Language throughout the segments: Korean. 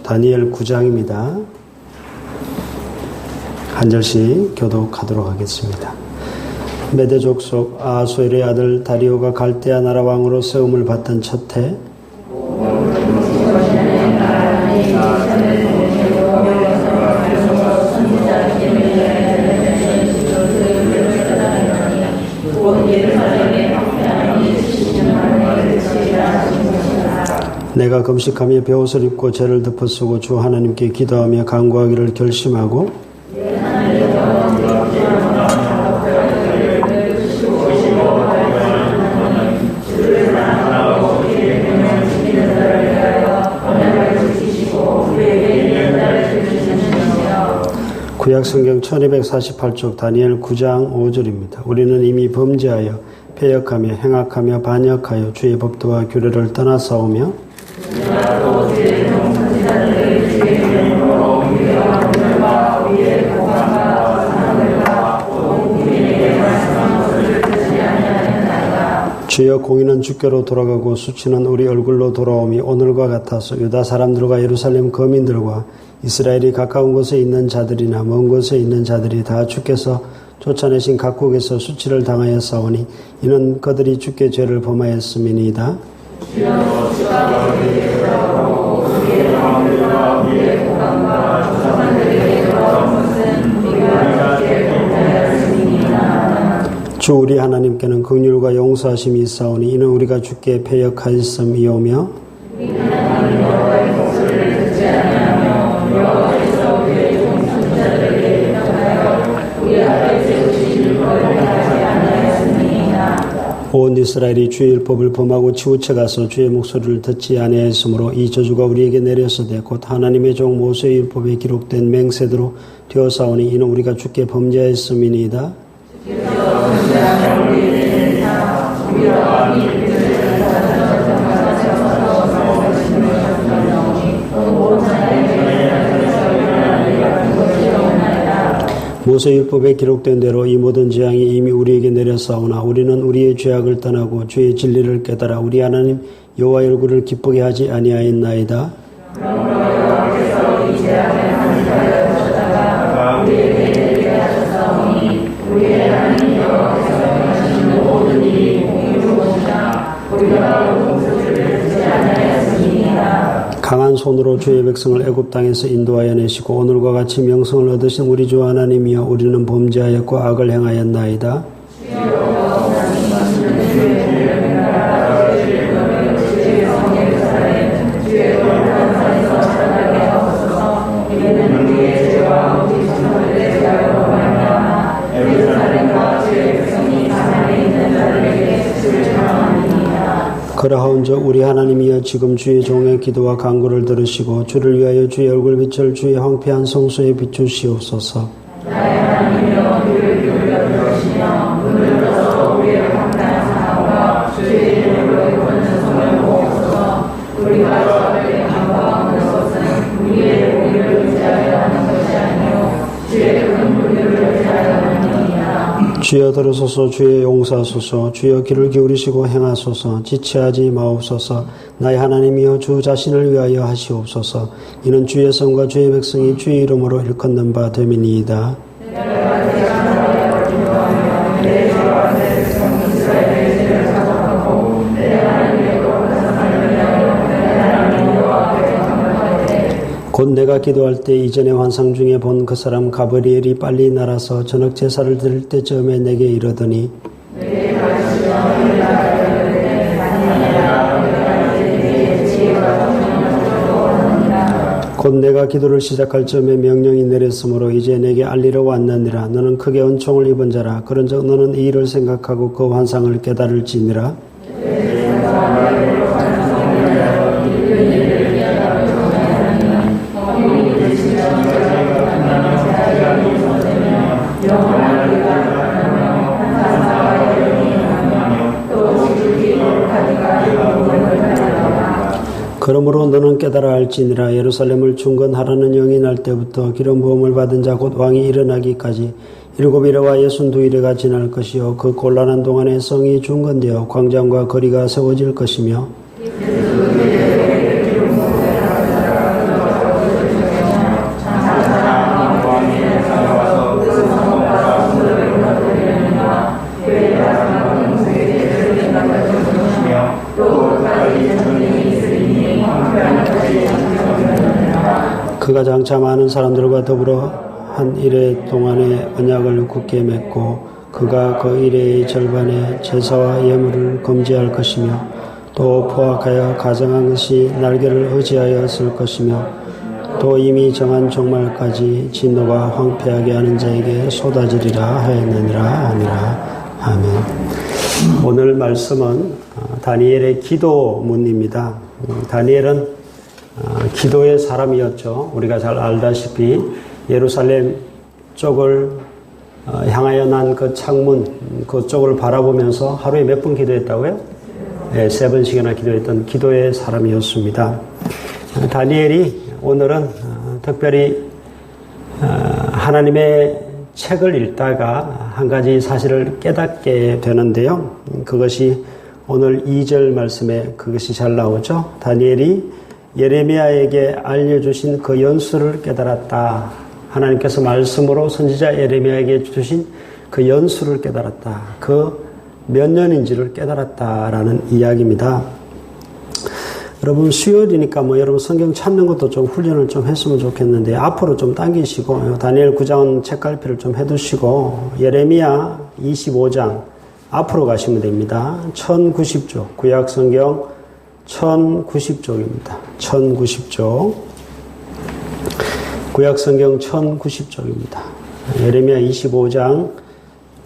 다니엘 9장입니다. 한 절씩 교독하도록 하겠습니다. 메대 족속 아하수엘의 아들 다리오가 갈대아 나라 왕으로 세움을 받던 첫 해, 내가 금식하며 베옷을 입고 죄를 덮어쓰고 주 하나님께 기도하며 간구하기를 결심하고 구약성경 1248쪽 다니엘 9장 5절입니다. 우리는 이미 범죄하여 패역하며 행악하며 반역하여 주의 법도와 규례를 떠나 싸우며 주여 공의는 주께로 돌아가고 수치는 우리 얼굴로 돌아옴이 오늘과 같아서 유다 사람들과 예루살렘 거민들과 이스라엘이 가까운 곳에 있는 자들이나 먼 곳에 있는 자들이 다 주께서 쫓아내신 각국에서 수치를 당하여 싸우니 이는 그들이 주께 죄를 범하였음이니이다. 주 우리 하나님께는 긍휼과 용서하심이 있사오니 이는 우리가 주께 패역하였음이오며 온 이스라엘이 주의 율법을 범하고 치우쳐 가서 주의 목소리를 듣지 아니하였으므로 이 저주가 우리에게 내렸으되 곧 하나님의 종 모세의 율법에 기록된 맹세대로 되어사오니 이는 우리가 주께 범죄하였음이니이다. 모세율법에 기록된 대로 이 모든 재앙이 이미 우리에게 내렸사오나 우리는 우리의 죄악을 떠나고 주의 진리를 깨달아 우리 하나님 여호와의 얼굴을 기쁘게 하지 아니하였나이다. 강한 손으로 주의 백성을 애굽 땅에서 인도하여 내시고 오늘과 같이 명성을 얻으신 우리 주 하나님이여 우리는 범죄하였고 악을 행하였나이다. 그러하온즉 우리 하나님이여 지금 주의 종의 기도와 간구를 들으시고 주를 위하여 주의 얼굴빛을 주의 황폐한 성소에 비추시옵소서. 나의 하나님이여 주를 기울여 들으시며 눈을 떠서 우리의 황폐한 상황과 주의 이름으로 이루어진 성을 보옵소서. 우리가 저를 간구하는 것은 우리의 공의를 의지하여 하는 것이 아니요 주의 큰 긍휼을 의지하여 하느니라. 주여 들으소서. 주의 용서하소서. 주여 귀를 기울이시고 행하소서. 지체하지 마옵소서. 나의 하나님이여 주 자신을 위하여 하시옵소서. 이는 주의 성과 주의 백성이 주의 이름으로 일컫는 바 됨이니이다. 곧 내가 기도할 때 이전의 환상 중에 본 그 사람 가브리엘이 빨리 날아서 저녁 제사를 드릴 때쯤에 내게 이르더니 곧 내가 기도를 시작할 즈음에 명령이 내렸으므로 이제 내게 알리러 왔느니라. 너는 크게 은총을 입은 자라. 그런즉 너는 이 일을 생각하고 그 환상을 깨달을지니라. 그러므로 너는 깨달아 알지니라. 예루살렘을 중건하라는 영이 날 때부터 기름 부음을 받은 자 곧 왕이 일어나기까지 7일에와 62일에가 지날 것이요 그 곤란한 동안에 성이 중건되어 광장과 거리가 세워질 것이며 그가 장차 많은 사람들과 더불어 한 일해 동안의 언약을 굳게 맺고 그가 그 일해의 절반의 제사와 예물을 금지할 것이며 또 포악하여 가정한 것이 날개를 의지하여 쓸 것이며 또 이미 정한 종말까지 진노가 황폐하게 하는 자에게 쏟아지리라 하였느니라 하니라. 아멘. 오늘 말씀은 다니엘의 기도문입니다. 다니엘은 기도의 사람이었죠. 우리가 잘 알다시피 예루살렘 쪽을 향하여 난 그 창문 그쪽을 바라보면서 하루에 몇 번 기도했다고요? 네, 3번씩이나 기도했던 기도의 사람이었습니다. 다니엘이 오늘은 특별히 하나님의 책을 읽다가 한 가지 사실을 깨닫게 되는데요. 그것이 오늘 2절 말씀에 그것이 잘 나오죠. 다니엘이 예레미야에게 알려주신 그 연수를 깨달았다. 하나님께서 말씀으로 선지자 예레미야에게 주신 그 연수를 깨달았다. 그 몇 년인지를 깨달았다라는 이야기입니다. 여러분 수요일이니까 여러분 성경 찾는 것도 좀 훈련을 좀 했으면 좋겠는데 앞으로 좀 당기시고 다니엘 9장은 책갈피를 좀 해두시고 예레미야 25장 앞으로 가시면 됩니다. 1090쪽 구약 성경 1090쪽입니다. 1090쪽 구약 성경 1090쪽입니다. 예레미야 25장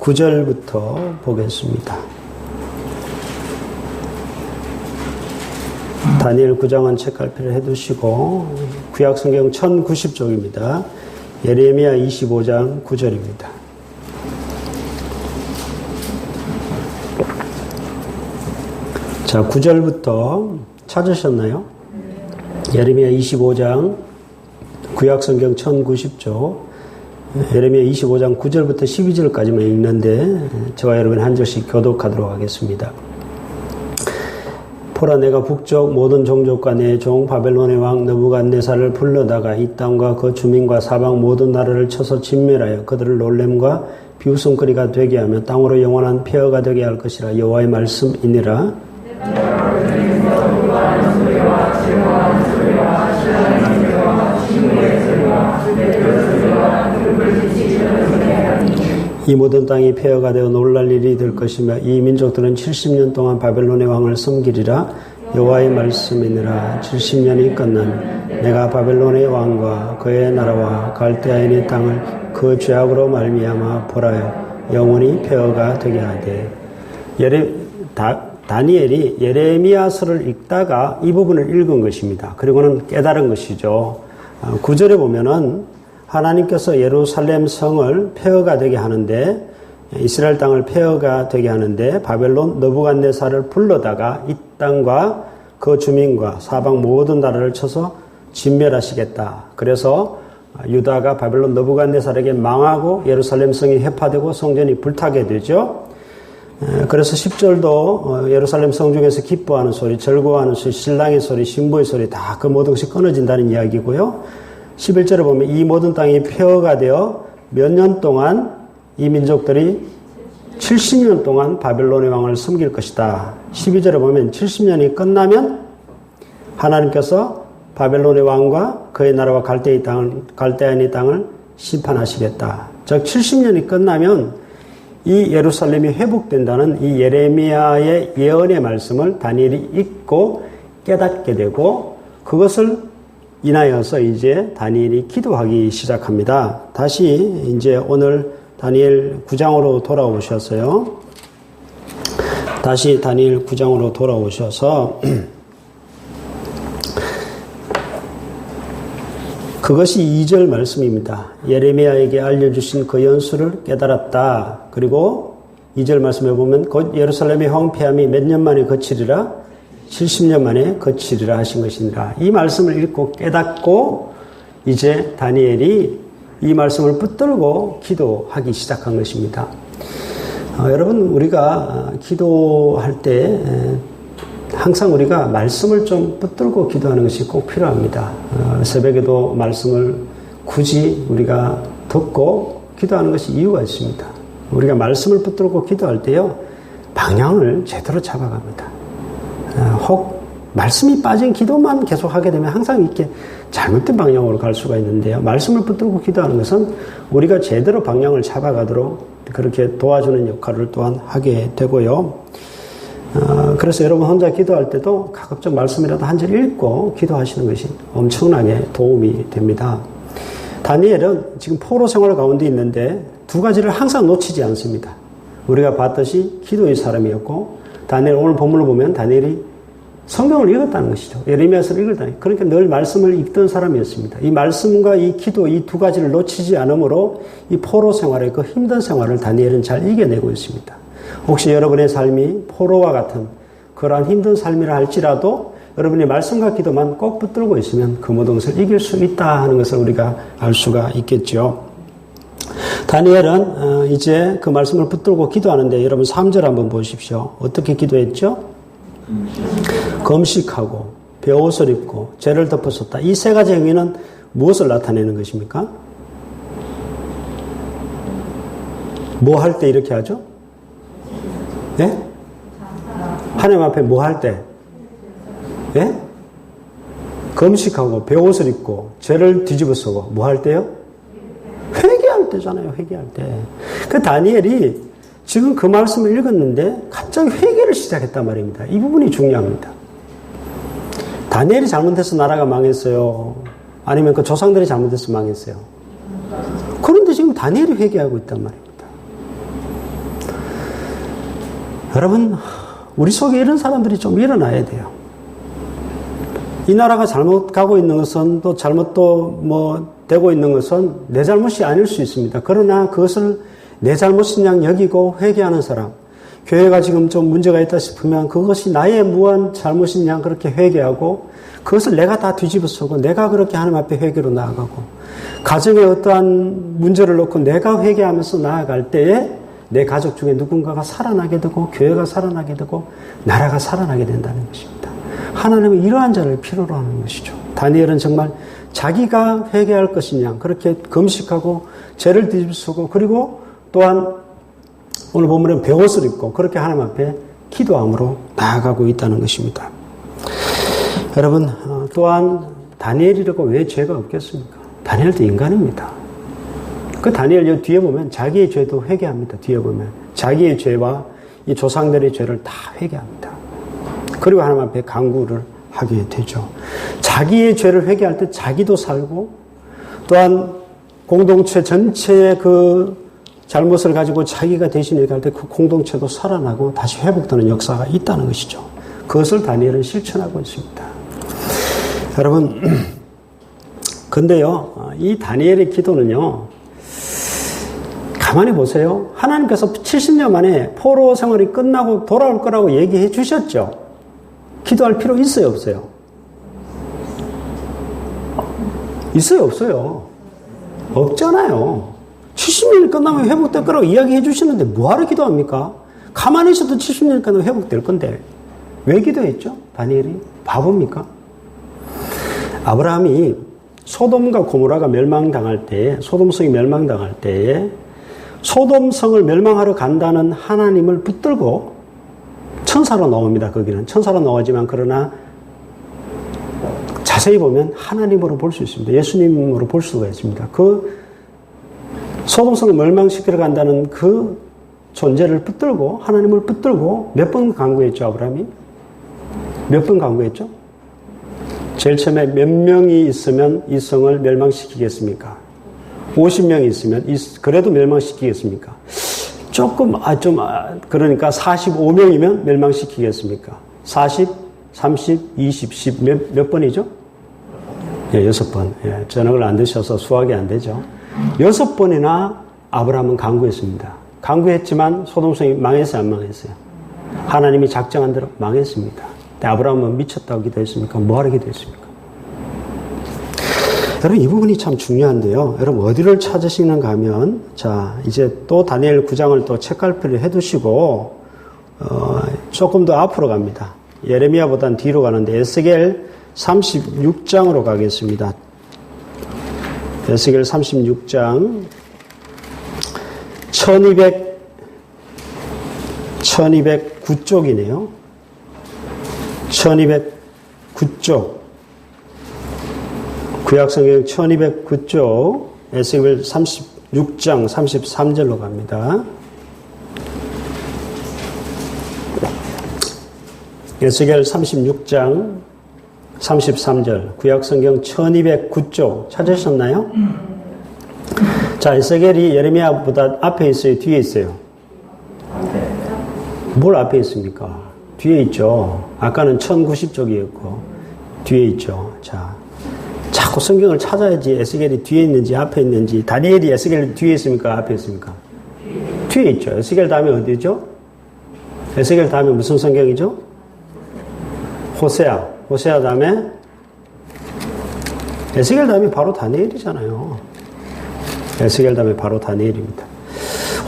9절부터 보겠습니다. 다니엘 9장은 책갈피를 해두시고 구약 성경 1090쪽입니다. 예레미야 25장 9절입니다. 자, 9절부터 찾으셨나요? 예레미야 25장 구약 성경 1090쪽 예레미야 25장 9절부터 12절까지만 읽는데 저와 여러분 한 절씩 교독하도록 하겠습니다. 보라 내가 북쪽 모든 종족과 내 종 바벨론의 왕 느부갓네살을 불러다가 이 땅과 그 주민과 사방 모든 나라를 쳐서 진멸하여 그들을 놀램과 비웃음거리가 되게 하며 땅으로 영원한 폐허가 되게 할 것이라 여호와의 말씀이니라. 이 모든 땅이 폐허가 되어 놀랄 일이 될 것이며 이 민족들은 70년 동안 바벨론의 왕을 섬기리라. 여호와의 말씀이니라. 70년이 끝나면 내가 바벨론의 왕과 그의 나라와 갈대아인의 땅을 그 죄악으로 말미암아 벌하여 영원히 폐허가 되게 하되. 다니엘이 예레미야서를 읽다가 이 부분을 읽은 것입니다. 그리고는 깨달은 것이죠. 9절에 보면은 하나님께서 예루살렘 성을 폐허가 되게 하는데 이스라엘 땅을 폐허가 되게 하는데 바벨론 느부갓네살을 불러다가 이 땅과 그 주민과 사방 모든 나라를 쳐서 진멸하시겠다. 그래서 유다가 바벨론 느부갓네살에게 망하고 예루살렘 성이 회파되고 성전이 불타게 되죠. 그래서 10절도 예루살렘 성중에서 기뻐하는 소리, 절구하는 소리, 신랑의 소리, 신부의 소리 다 그 모든 것이 끊어진다는 이야기고요. 11절에 보면 이 모든 땅이 폐허가 되어 몇 년 동안 이 민족들이 70년 동안 바벨론의 왕을 섬길 것이다. 12절에 보면 70년이 끝나면 하나님께서 바벨론의 왕과 그의 나라와 갈대아인의 땅을 심판하시겠다. 즉 70년이 끝나면 이 예루살렘이 회복된다는 이 예레미야의 예언의 말씀을 다니엘이 읽고 깨닫게 되고 그것을 인하여서 이제 다니엘이 기도하기 시작합니다. 다시 이제 오늘 다니엘 9장으로 돌아오셔서요. 다시 다니엘 9장으로 돌아오셔서 그것이 2절 말씀입니다. 예레미야에게 알려주신 그 연수를 깨달았다. 그리고 2절 말씀에 보면 곧 예루살렘의 황폐함이 몇 년 만에 그치리라 70년 만에 거치리라 하신 것이니라. 이 말씀을 읽고 깨닫고 이제 다니엘이 이 말씀을 붙들고 기도하기 시작한 것입니다. 여러분 우리가 기도할 때 항상 우리가 말씀을 좀 붙들고 기도하는 것이 꼭 필요합니다. 새벽에도 말씀을 굳이 우리가 듣고 기도하는 것이 이유가 있습니다. 우리가 말씀을 붙들고 기도할 때요 방향을 제대로 잡아갑니다. 혹 말씀이 빠진 기도만 계속 하게 되면 항상 이렇게 잘못된 방향으로 갈 수가 있는데요. 말씀을 붙들고 기도하는 것은 우리가 제대로 방향을 잡아가도록 그렇게 도와주는 역할을 또한 하게 되고요. 그래서 여러분 혼자 기도할 때도 가급적 말씀이라도 한 절 읽고 기도하시는 것이 엄청나게 도움이 됩니다. 다니엘은 지금 포로 생활 가운데 있는데 두 가지를 항상 놓치지 않습니다. 우리가 봤듯이 기도의 사람이었고, 다니엘 오늘 본문을 보면 다니엘이 성경을 읽었다는 것이죠. 예레미야서를 읽었다는 것이죠. 그러니까 늘 말씀을 읽던 사람이었습니다. 이 말씀과 이 기도, 이 두 가지를 놓치지 않으므로 이 포로 생활의 그 힘든 생활을 다니엘은 잘 이겨내고 있습니다. 혹시 여러분의 삶이 포로와 같은 그러한 힘든 삶이라 할지라도 여러분이 말씀과 기도만 꼭 붙들고 있으면 그 모든 것을 이길 수 있다 하는 것을 우리가 알 수가 있겠죠. 다니엘은 이제 그 말씀을 붙들고 기도하는데 여러분 3절 한번 보십시오. 어떻게 기도했죠? 금식하고 베옷을 입고 죄를 덮었었다. 이 세 가지 행위는 무엇을 나타내는 것입니까? 뭐 할 때 이렇게 하죠? 예? 하나님 앞에 뭐 할 때? 예? 금식하고 베옷을 입고 죄를 뒤집어 쓰고 뭐 할 때요? 회개할 때잖아요. 회개할 때. 그 다니엘이 지금 그 말씀을 읽었는데 갑자기 회개를 시작했단 말입니다. 이 부분이 중요합니다. 다니엘이 잘못해서 나라가 망했어요. 아니면 그 조상들이 잘못해서 망했어요. 그런데 지금 다니엘이 회개하고 있단 말입니다. 여러분, 우리 속에 이런 사람들이 좀 일어나야 돼요. 이 나라가 잘못 가고 있는 것은 또 잘못 되고 있는 것은 내 잘못이 아닐 수 있습니다. 그러나 그것을 내 잘못인 양 여기고 회개하는 사람, 교회가 지금 좀 문제가 있다 싶으면 그것이 나의 무한 잘못인 양 그렇게 회개하고 그것을 내가 다 뒤집어쓰고 내가 그렇게 하나님 앞에 회개로 나아가고 가정에 어떠한 문제를 놓고 내가 회개하면서 나아갈 때에 내 가족 중에 누군가가 살아나게 되고 교회가 살아나게 되고 나라가 살아나게 된다는 것입니다. 하나님은 이러한 자를 필요로 하는 것이죠. 다니엘은 정말 자기가 회개할 것이냐 그렇게 금식하고 죄를 뒤집쓰고 그리고 또한 오늘 본문에 베옷을 입고 그렇게 하나님 앞에 기도함으로 나아가고 있다는 것입니다. 여러분 또한 다니엘이라고 왜 죄가 없겠습니까? 다니엘도 인간입니다. 그 다니엘 뒤에 보면 자기의 죄도 회개합니다. 뒤에 보면 자기의 죄와 이 조상들의 죄를 다 회개합니다. 그리고 하나님 앞에 간구를 하게 되죠. 자기의 죄를 회개할 때 자기도 살고 또한 공동체 전체의 그 잘못을 가지고 자기가 대신 얘기할 때 그 공동체도 살아나고 다시 회복되는 역사가 있다는 것이죠. 그것을 다니엘은 실천하고 있습니다. 여러분, 근데요, 이 다니엘의 기도는요, 가만히 보세요. 하나님께서 70년 만에 포로 생활이 끝나고 돌아올 거라고 얘기해 주셨죠. 기도할 필요 있어요, 없어요? 있어요, 없어요? 없잖아요. 70년이 끝나면 회복될 거라고 이야기해 주시는데 뭐하러 기도합니까? 가만히 있어도 70년이 끝나면 회복될 건데 왜 기도했죠? 다니엘이 바보입니까? 아브라함이 소돔과 고모라가 멸망당할 때에 소돔성이 멸망당할 때에 소돔성을 멸망하러 간다는 하나님을 붙들고 천사로 나옵니다. 거기는 천사로 나오지만 그러나 자세히 보면 하나님으로 볼 수 있습니다. 예수님으로 볼 수가 있습니다. 그 소돔성을 멸망시키러 간다는 그 존재를 붙들고 하나님을 붙들고 몇 번 간구했죠, 아브라함이? 몇 번 간구했죠? 제일 처음에 몇 명이 있으면 이 성을 멸망시키겠습니까? 50명이 있으면 그래도 멸망시키겠습니까? 그러니까 45명이면 멸망시키겠습니까? 40, 30, 20, 10 몇 번이죠? 예, 6번. 예, 저녁을 안 드셔서 수학이 안 되죠. 6번이나 아브라함은 간구했습니다. 간구했지만 소돔성이 망했어요, 안 망했어요? 하나님이 작정한 대로 망했습니다. 근데 아브라함은 미쳤다고 기도했습니까? 뭐하러 기도했습니까? 여러분, 이 부분이 참 중요한데요. 여러분, 어디를 찾으시는가 하면, 자, 이제 또 다니엘 9장을 또 책갈피를 해두시고, 조금 더 앞으로 갑니다. 예레미야보단 뒤로 가는데, 에스겔 36장으로 가겠습니다. 에스겔 36장 1209쪽이네요. 1209쪽, 구약성경 1209쪽, 에스겔 36장 33절로 갑니다. 에스겔 36장 33절, 구약성경 1209쪽 찾으셨나요? 자, 에스겔이 예레미야보다 앞에 있어요? 뒤에 있어요? 뭘 앞에 있습니까? 뒤에 있죠. 아까는 1090쪽이었고 뒤에 있죠. 자, 자꾸 성경을 찾아야지 에스겔이 뒤에 있는지 앞에 있는지. 다니엘이 에스겔 뒤에 있습니까? 앞에 있습니까? 뒤에 있죠. 에스겔 다음에 어디죠? 에스겔 다음에 무슨 성경이죠? 호세아. 호세아 다음에 에스겔 다음에 바로 다니엘이잖아요. 에스겔 다음에 바로 다니엘입니다.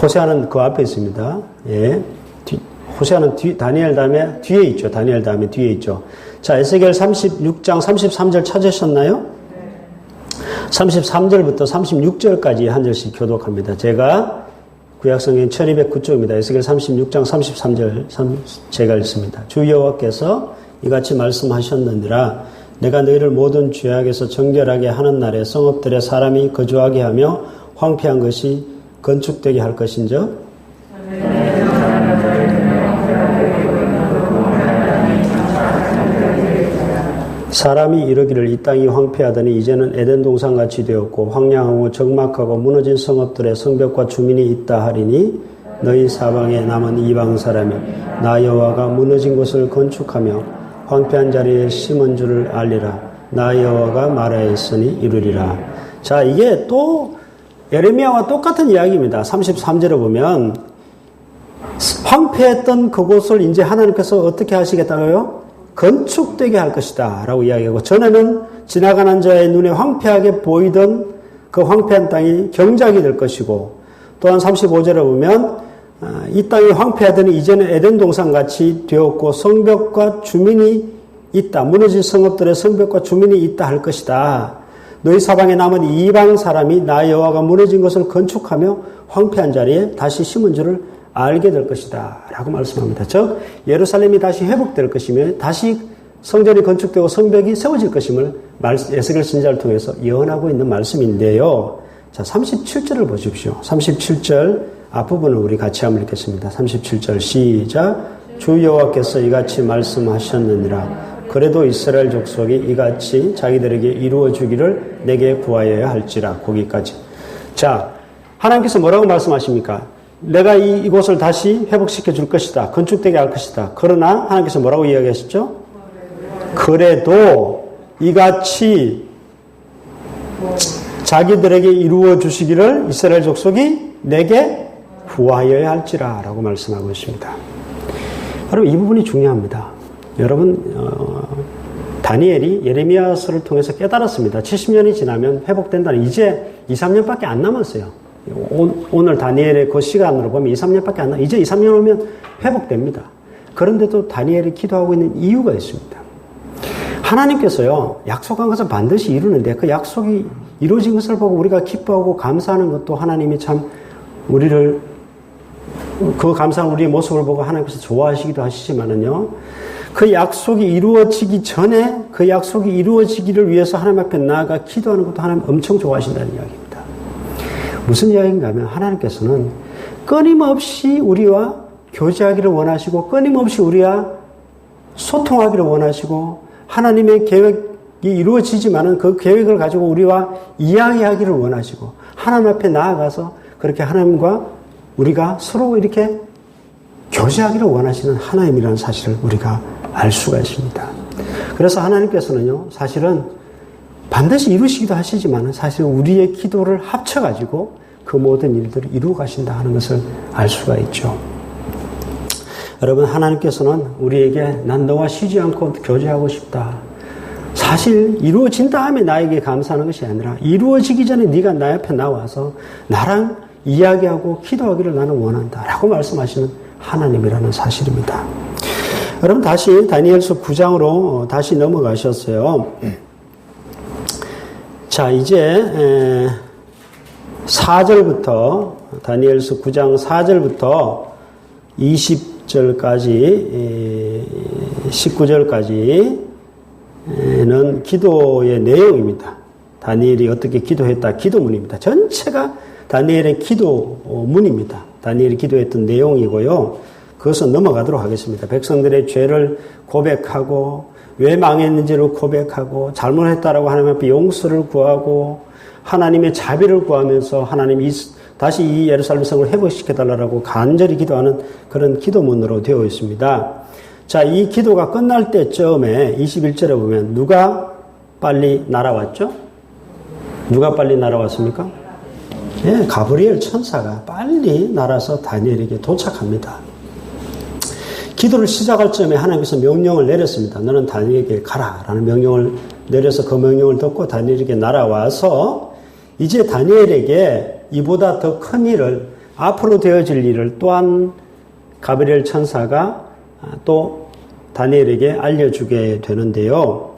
호세아는 그 앞에 있습니다. 예. 호세아는 다니엘 다음에 뒤에 있죠. 다니엘 다음에 뒤에 있죠. 자, 에스겔 36장 33절 찾으셨나요? 33절부터 36절까지 한 절씩 교독합니다. 제가 구약성경 1209쪽입니다. 에스겔 36장 33절 제가 읽습니다. 주 여호와께서 이같이 말씀하셨느니라. 내가 너희를 모든 죄악에서 정결하게 하는 날에 성읍들에 사람이 거주하게 하며 황폐한 것이 건축되게 할 것인즉 사람이 이르기를 이 땅이 황폐하더니 이제는 에덴 동산같이 되었고 황량하고 적막하고 무너진 성읍들의 성벽과 주민이 있다 하리니 너희 사방에 남은 이방 사람이 나 여호와가 무너진 곳을 건축하며 황폐한 자리에 심은 줄을 알리라. 나 여호와가 말하였으니 이루리라. 자, 이게 또 예레미야와 똑같은 이야기입니다. 33절에 보면 황폐했던 그곳을 이제 하나님께서 어떻게 하시겠다고요? 건축되게 할 것이다 라고 이야기하고, 전에는 지나가는 자의 눈에 황폐하게 보이던 그 황폐한 땅이 경작이 될 것이고, 또한 35절에 보면 이 땅이 황폐하더니 이제는 에덴 동산같이 되었고 성벽과 주민이 있다. 무너진 성읍들의 성벽과 주민이 있다 할 것이다. 너희 사방에 남은 이방 사람이 나 여호와가 무너진 것을 건축하며 황폐한 자리에 다시 심은 줄을 알게 될 것이다 라고 말씀합니다. 즉 예루살렘이 다시 회복될 것이며 다시 성전이 건축되고 성벽이 세워질 것임을 에스겔 선지자를 통해서 예언하고 있는 말씀인데요. 자, 37절을 보십시오. 37절 앞부분을 우리 같이 한번 읽겠습니다. 37절 시작. 주 여호와께서 이같이 말씀하셨느니라. 그래도 이스라엘 족속이 이같이 자기들에게 이루어 주기를 내게 구하여야 할지라. 거기까지. 자, 하나님께서 뭐라고 말씀하십니까? 내가 이곳을 다시 회복시켜 줄 것이다. 건축되게 할 것이다. 그러나 하나님께서 뭐라고 이야기하셨죠? 그래도 이같이 자기들에게 이루어 주시기를 이스라엘 족속이 내게 구하여야 할지라 라고 말씀하고 있습니다. 여러분, 이 부분이 중요합니다. 여러분, 다니엘이 예레미야서를 통해서 깨달았습니다. 70년이 지나면 회복된다는, 이제 2, 3년밖에 안 남았어요. 오늘 다니엘의 그 시간으로 보면 2, 3년밖에 안 남았어요. 이제 2, 3년 오면 회복됩니다. 그런데도 다니엘이 기도하고 있는 이유가 있습니다. 하나님께서요, 약속한 것을 반드시 이루는데 그 약속이 이루어진 것을 보고 우리가 기뻐하고 감사하는 것도 하나님이 참 우리를, 그 감사한 우리의 모습을 보고 하나님께서 좋아하시기도 하시지만은요, 그 약속이 이루어지기 전에 그 약속이 이루어지기를 위해서 하나님 앞에 나아가 기도하는 것도 하나님 엄청 좋아하신다는 이야기입니다. 무슨 이야기인가 하면 하나님께서는 끊임없이 우리와 교제하기를 원하시고 끊임없이 우리와 소통하기를 원하시고 하나님의 계획이 이루어지지만은 그 계획을 가지고 우리와 이야기하기를 원하시고 하나님 앞에 나아가서 그렇게 하나님과 우리가 서로 이렇게 교제하기를 원하시는 하나님이라는 사실을 우리가 알 수가 있습니다. 그래서 하나님께서는요, 사실은 반드시 이루시기도 하시지만 사실 우리의 기도를 합쳐가지고 그 모든 일들을 이루어 가신다 하는 것을 알 수가 있죠. 여러분, 하나님께서는 우리에게 난 너와 쉬지 않고 교제하고 싶다. 사실 이루어진 다음에 나에게 감사하는 것이 아니라 이루어지기 전에 네가 나 옆에 나와서 나랑 이야기하고 기도하기를 나는 원한다 라고 말씀하시는 하나님이라는 사실입니다. 여러분, 다시 다니엘서 9장으로 다시 넘어가셨어요. 자, 이제 4절부터 다니엘서 9장 4절부터 20절까지 19절까지 기도의 내용입니다. 다니엘이 어떻게 기도했다. 기도문입니다. 전체가 다니엘의 기도문입니다. 다니엘이 기도했던 내용이고요. 그것은 넘어가도록 하겠습니다. 백성들의 죄를 고백하고 왜 망했는지를 고백하고 잘못했다라고 하나님 앞에 용서를 구하고 하나님의 자비를 구하면서 하나님이 다시 이 예루살렘 성을 회복시켜달라고 간절히 기도하는 그런 기도문으로 되어 있습니다. 자, 이 기도가 끝날 때쯤에 21절에 보면 누가 빨리 날아왔죠? 누가 빨리 날아왔습니까? 예, 가브리엘 천사가 빨리 날아서 다니엘에게 도착합니다. 기도를 시작할 쯤에 하나님께서 명령을 내렸습니다. 너는 다니엘에게 가라 라는 명령을 내려서 그 명령을 듣고 다니엘에게 날아와서 이제 다니엘에게 이보다 더 큰 일을 앞으로 되어질 일을 또한 가브리엘 천사가 또 다니엘에게 알려주게 되는데요.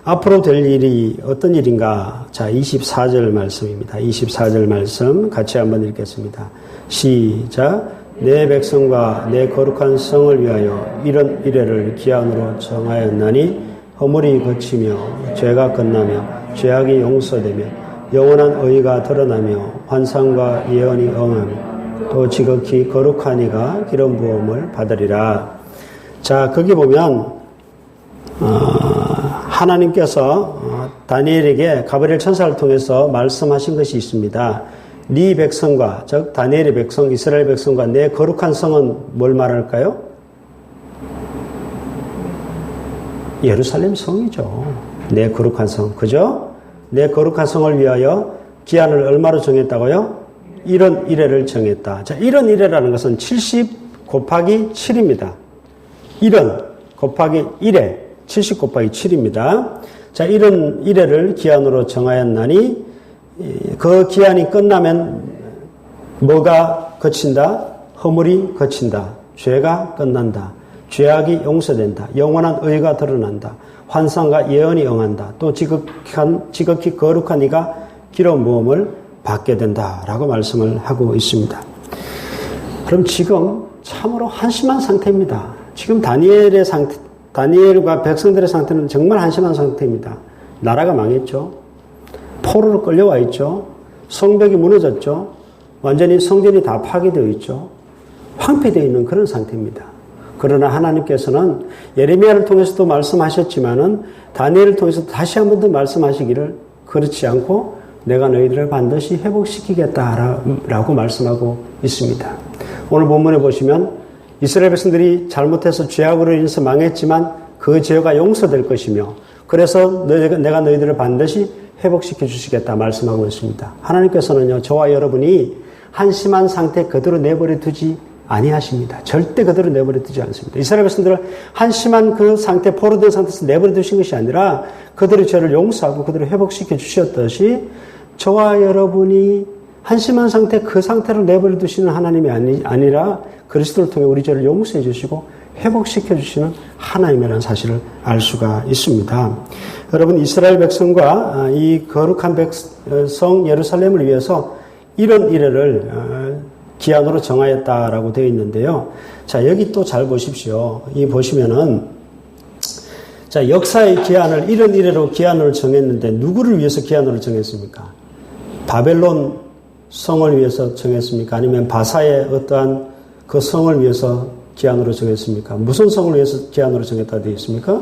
앞으로 될 일이 어떤 일인가? 자, 24절 말씀입니다. 24절 말씀 같이 한번 읽겠습니다. 시작. 내 백성과 내 거룩한 성을 위하여 이런 이래를 기한으로 정하였나니 허물이 그치며 죄가 끝나며 죄악이 용서되며 영원한 의가 드러나며 환상과 예언이 응하며 또 지극히 거룩한 이가 기름 부음을 받으리라. 자, 거기 보면 하나님께서 다니엘에게 가브리엘 천사를 통해서 말씀하신 것이 있습니다. 네 백성과, 즉 다니엘의 백성, 이스라엘 백성과 내 거룩한 성은 뭘 말할까요? 예루살렘 성이죠. 내 거룩한 성, 그죠? 내 거룩한 성을 위하여 기한을 얼마로 정했다고요? 1원 1회를 정했다. 자, 1원 1회라는 것은 70 곱하기 7입니다. 1원 곱하기 1회, 70 곱하기 7입니다. 자, 1원 1회를 기한으로 정하였나니 그 기한이 끝나면 뭐가 그친다? 허물이 그친다. 죄가 끝난다. 죄악이 용서된다. 영원한 의가 드러난다. 환상과 예언이 응한다. 또 지극히 거룩한 이가 기름 부음을 받게 된다라고 말씀을 하고 있습니다. 그럼 지금 참으로 한심한 상태입니다. 지금 다니엘과 백성들의 상태는 정말 한심한 상태입니다. 나라가 망했죠. 포로로 끌려와 있죠. 성벽이 무너졌죠. 완전히 성전이 다 파괴되어 있죠. 황폐되어 있는 그런 상태입니다. 그러나 하나님께서는 예레미야를 통해서도 말씀하셨지만은 다니엘을 통해서 다시 한 번 더 말씀하시기를 그렇지 않고 내가 너희들을 반드시 회복시키겠다라고 말씀하고 있습니다. 오늘 본문에 보시면 이스라엘 백성들이 잘못해서 죄악으로 인해서 망했지만 그 죄가 용서될 것이며 그래서 내가 너희들을 반드시 회복시켜 주시겠다 말씀하고 있습니다. 하나님께서는요, 저와 여러분이 한심한 상태 그대로 내버려 두지 아니하십니다. 절대 그대로 내버려 두지 않습니다. 이스라엘 백성들을 한심한 그 상태, 포로된 상태에서 내버려 두신 것이 아니라 그들의 죄를 용서하고 그들을 회복시켜 주셨듯이 저와 여러분이 한심한 상태, 그 상태를 내버려 두시는 하나님이 아니라 그리스도를 통해 우리 죄를 용서해 주시고 회복시켜 주시는 하나님이라는 사실을 알 수가 있습니다. 여러분, 이스라엘 백성과 이 거룩한 백성 예루살렘을 위해서 이런 이래를 기한으로 정하였다라고 되어 있는데요. 자, 여기 또 잘 보십시오. 이 보시면은 자, 역사의 기한을 이런 이래로 기한으로 정했는데 누구를 위해서 기한으로 정했습니까? 바벨론 성을 위해서 정했습니까? 아니면 바사의 어떠한 그 성을 위해서 기한으로 정했습니까? 무슨 성을 위해서 기한으로 정했다 되어 있습니까?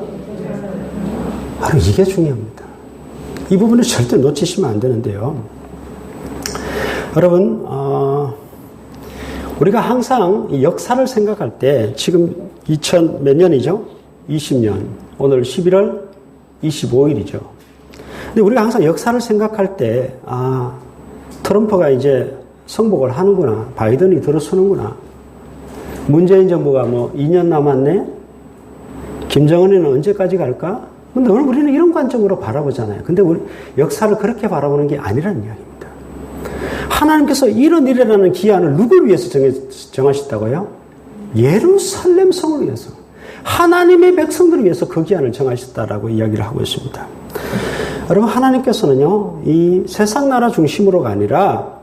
바로 이게 중요합니다. 이 부분을 절대 놓치시면 안 되는데요. 여러분, 우리가 항상 이 역사를 생각할 때 지금 2000 몇 년이죠? 20년. 오늘 11월 25일이죠. 근데 우리가 항상 역사를 생각할 때 트럼프가 이제 성복을 하는구나. 바이든이 들어서는구나. 문재인 정부가 2년 남았네? 김정은이는 언제까지 갈까? 근데 우리는 이런 관점으로 바라보잖아요. 근데 우리 역사를 그렇게 바라보는 게 아니라는 이야기입니다. 하나님께서 이런 일이라는 기한을 누구를 위해서 정하셨다고요? 예루살렘 성을 위해서. 하나님의 백성들을 위해서 그 기한을 정하셨다라고 이야기를 하고 있습니다. 여러분, 하나님께서는요, 이 세상 나라 중심으로가 아니라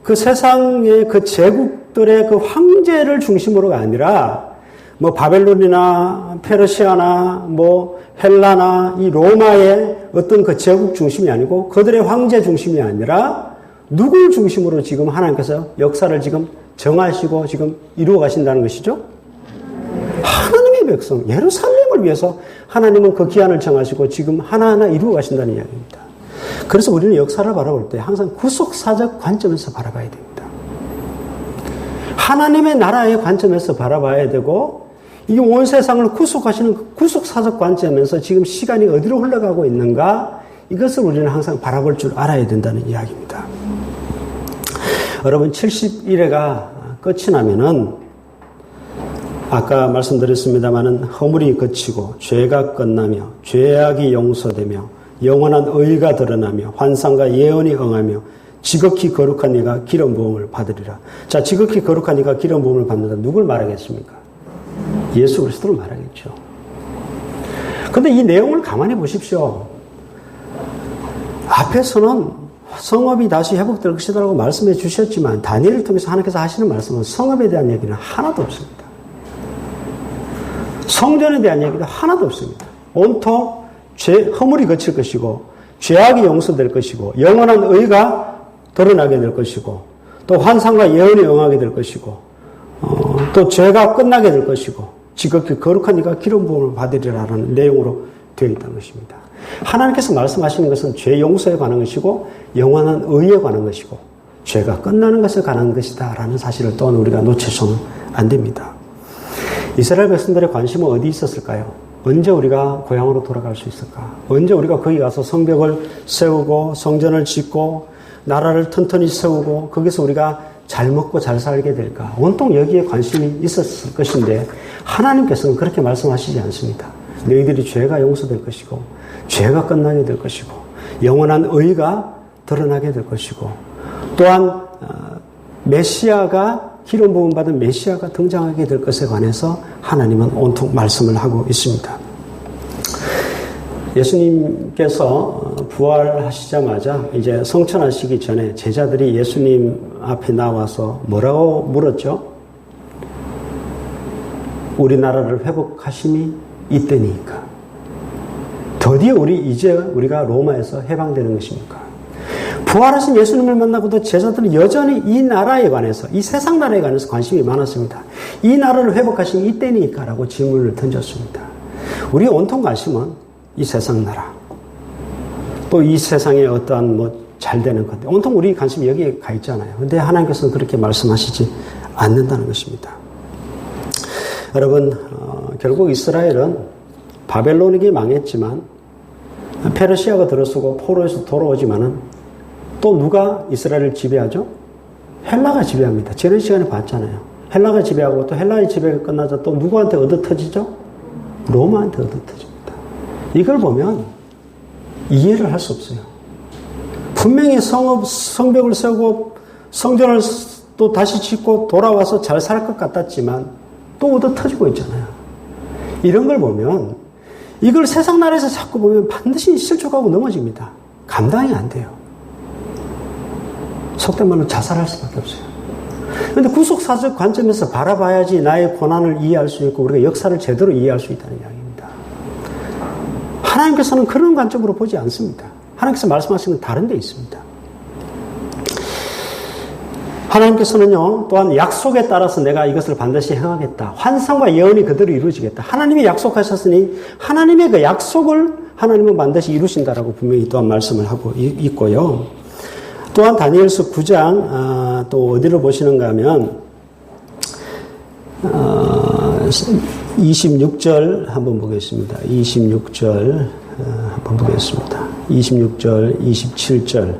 그 세상의 그 제국들의 그 황제를 중심으로가 아니라 뭐 바벨론이나 페르시아나 뭐 헬라나 이 로마의 어떤 그 제국 중심이 아니고 그들의 황제 중심이 아니라 누굴 중심으로 지금 하나님께서 역사를 지금 정하시고 지금 이루어 가신다는 것이죠? 하나님의 백성, 예루살렘을 위해서 하나님은 그 기한을 정하시고 지금 하나하나 이루어 가신다는 이야기입니다. 그래서 우리는 역사를 바라볼 때 항상 구속사적 관점에서 바라봐야 됩니다. 하나님의 나라의 관점에서 바라봐야 되고 이 온 세상을 구속하시는 구속사적 관점에서 지금 시간이 어디로 흘러가고 있는가 이것을 우리는 항상 바라볼 줄 알아야 된다는 이야기입니다. 여러분 70일회가 끝이 나면은 아까 말씀드렸습니다마는 허물이 그치고 죄가 끝나며 죄악이 용서되며 영원한 의가 드러나며 환상과 예언이 응하며 지극히 거룩한 이가 기름 부음을 받으리라. 자, 지극히 거룩한 이가 기름 부음을 받는다. 누굴 말하겠습니까? 예수 그리스도를 말하겠죠. 그런데 이 내용을 가만히 보십시오. 앞에서는 성읍이 다시 회복될 것이라고 말씀해 주셨지만 다니엘을 통해서 하나님께서 하시는 말씀은 성읍에 대한 얘기는 하나도 없습니다. 성전에 대한 얘기도 하나도 없습니다. 온통 허물이 그칠 것이고 죄악이 용서될 것이고 영원한 의가 드러나게 될 것이고 또 환상과 예언이 응하게 될 것이고 또 죄가 끝나게 될 것이고 지극히 거룩한 이가 기름 부음을 받으리라는 내용으로 되어 있다는 것입니다. 하나님께서 말씀하시는 것은 죄 용서에 관한 것이고 영원한 의에 관한 것이고 죄가 끝나는 것에 관한 것이다 라는 사실을 또한 우리가 놓쳐서는 안 됩니다. 이스라엘 백성들의 관심은 어디 있었을까요? 언제 우리가 고향으로 돌아갈 수 있을까? 언제 우리가 거기 가서 성벽을 세우고 성전을 짓고 나라를 튼튼히 세우고 거기서 우리가 잘 먹고 잘 살게 될까? 온통 여기에 관심이 있었을 것인데 하나님께서는 그렇게 말씀하시지 않습니다. 너희들이 죄가 용서될 것이고 죄가 끝나게 될 것이고 영원한 의가 드러나게 될 것이고 또한 메시아가 기름 부음 받은 메시아가 등장하게 될 것에 관해서 하나님은 온통 말씀을 하고 있습니다. 예수님께서 부활하시자마자 이제 성천하시기 전에 제자들이 예수님 앞에 나와서 뭐라고 물었죠? 우리나라를 회복하심이 이때니까. 드디어 우리가 로마에서 해방되는 것입니까? 부활하신 예수님을 만나고도 제자들은 여전히 이 나라에 관해서, 이 세상 나라에 관해서 관심이 많았습니다. 이 나라를 회복하심이 이때니까 라고 질문을 던졌습니다. 우리의 온통 관심은 이 세상 나라, 또 이 세상에 어떠한 잘 되는 건데, 온통 우리 관심이 여기에 가 있잖아요. 근데 하나님께서는 그렇게 말씀하시지 않는다는 것입니다. 여러분, 결국 이스라엘은 바벨론에게 망했지만, 페르시아가 들어서고 포로에서 돌아오지만은 또 누가 이스라엘을 지배하죠? 헬라가 지배합니다. 지난 시간에 봤잖아요. 헬라가 지배하고 또 헬라의 지배가 끝나자 또 누구한테 얻어터지죠? 로마한테 얻어터집니다. 이걸 보면 이해를 할 수 없어요. 분명히 성벽을 세우고 성전을 또 다시 짓고 돌아와서 잘 살 것 같았지만 또 얻어터지고 있잖아요. 이런 걸 보면 이걸 세상 나라에서 자꾸 보면 반드시 실족하고 넘어집니다. 감당이 안 돼요. 속된 말로 자살할 수밖에 없어요. 그런데 구속사적 관점에서 바라봐야지 나의 고난을 이해할 수 있고 우리가 역사를 제대로 이해할 수 있다는 이야기입니다. 하나님께서는 그런 관점으로 보지 않습니다. 하나님께서 말씀하시는 건 다른 데 있습니다. 하나님께서는요, 또한 약속에 따라서 내가 이것을 반드시 행하겠다. 환상과 예언이 그대로 이루어지겠다. 하나님이 약속하셨으니 하나님의 그 약속을 하나님은 반드시 이루신다라고 분명히 또한 말씀을 하고 있고요. 또한 다니엘서 9장 또 어디를 보시는가 하면 26절 한번 보겠습니다. 26절 한번 보겠습니다. 26절, 27절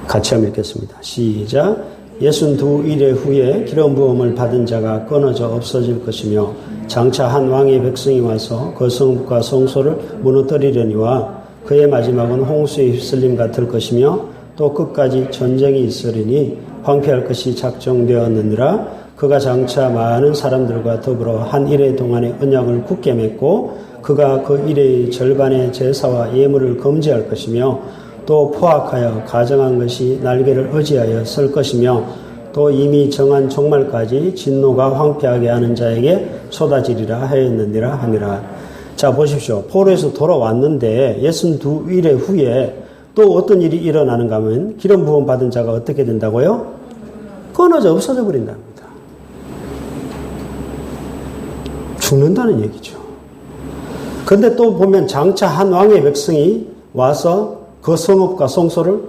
같이 한번 읽겠습니다. 시작. 62일의 후에 기름 부음을 받은 자가 끊어져 없어질 것이며 장차 한 왕의 백성이 와서 그 성읍과 성소를 무너뜨리려니와 그의 마지막은 홍수에 휩쓸림 같을 것이며 또 끝까지 전쟁이 있으리니 황폐할 것이 작정되었느니라. 그가 장차 많은 사람들과 더불어 한 일해 동안의 언약을 굳게 맺고 그가 그 일의 절반의 제사와 예물을 금지할 것이며 또 포악하여 가정한 것이 날개를 의지하여 설 것이며 또 이미 정한 종말까지 진노가 황폐하게 하는 자에게 쏟아지리라 하였느니라 하니라. 자, 보십시오. 포로에서 돌아왔는데 62일 후에 또 어떤 일이 일어나는가 하면 기름 부음 받은 자가 어떻게 된다고요? 끊어져 없어져 버린답니다. 죽는다는 얘기죠. 근데 또 보면 장차 한 왕의 백성이 와서 그 성읍과 성소를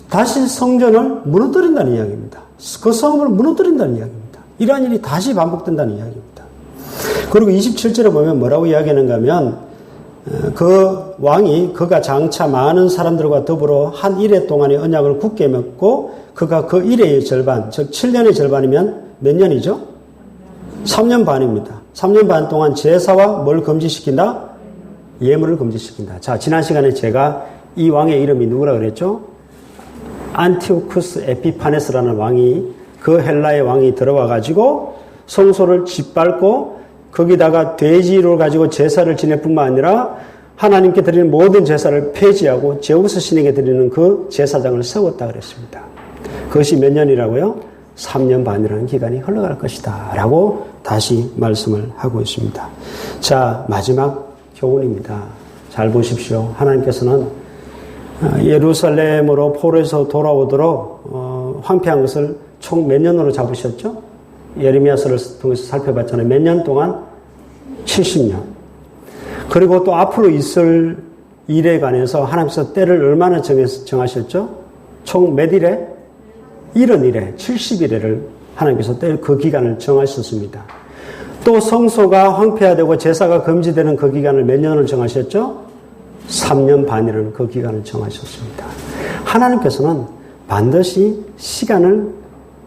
다시 성전을 무너뜨린다는 이야기입니다. 그 성읍을 무너뜨린다는 이야기입니다. 이러한 일이 다시 반복된다는 이야기입니다. 그리고 27절에 보면 뭐라고 이야기하는가 하면 그 왕이 그가 장차 많은 사람들과 더불어 한 일해 동안의 언약을 굳게 맺고 그가 그 일해의 절반, 즉 7년의 절반이면 몇 년이죠? 3년 반입니다. 3년 반 동안 제사와 뭘 금지시킨다? 예물을 금지시킨다. 자, 지난 시간에 제가 이 왕의 이름이 누구라 그랬죠? 안티오쿠스 에피파네스라는 왕이 그 헬라의 왕이 들어와 가지고 성소를 짓밟고 거기다가 돼지를 가지고 제사를 지낼 뿐만 아니라 하나님께 드리는 모든 제사를 폐지하고 제우스 신에게 드리는 그 제사장을 세웠다 그랬습니다. 그것이 몇 년이라고요? 3년 반이라는 기간이 흘러갈 것이다 라고 다시 말씀을 하고 있습니다. 자, 마지막 교훈입니다. 잘 보십시오. 하나님께서는 예루살렘으로 포로에서 돌아오도록 황폐한 것을 총 몇 년으로 잡으셨죠? 예레미야서를 통해서 살펴봤잖아요. 몇 년 동안? 70년. 그리고 또 앞으로 있을 일에 관해서 하나님께서 때를 얼마나 정하셨죠? 총 몇 일에? 71회, 70일에를 하나님께서 그 기간을 정하셨습니다. 또 성소가 황폐화되고 제사가 금지되는 그 기간을 몇 년을 정하셨죠? 3년 반이라는 그 기간을 정하셨습니다. 하나님께서는 반드시 시간을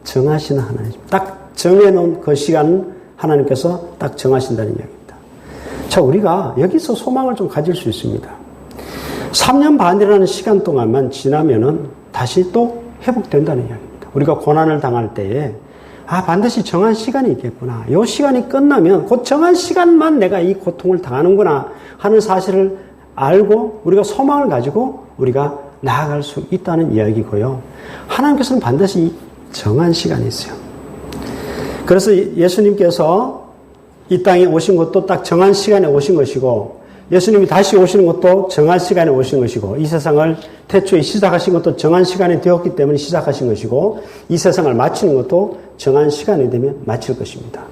정하시는 하나님. 딱 정해놓은 그 시간은 하나님께서 딱 정하신다는 이야기입니다. 자, 우리가 여기서 소망을 좀 가질 수 있습니다. 3년 반이라는 시간 동안만 지나면은 다시 또 회복된다는 이야기입니다. 우리가 고난을 당할 때에 반드시 정한 시간이 있겠구나. 이 시간이 끝나면 곧 정한 시간만 내가 이 고통을 당하는구나 하는 사실을 알고 우리가 소망을 가지고 우리가 나아갈 수 있다는 이야기고요. 하나님께서는 반드시 정한 시간이 있어요. 그래서 예수님께서 이 땅에 오신 것도 딱 정한 시간에 오신 것이고 예수님이 다시 오시는 것도 정한 시간에 오신 것이고 이 세상을 태초에 시작하신 것도 정한 시간이 되었기 때문에 시작하신 것이고 이 세상을 마치는 것도 정한 시간이 되면 마칠 것입니다.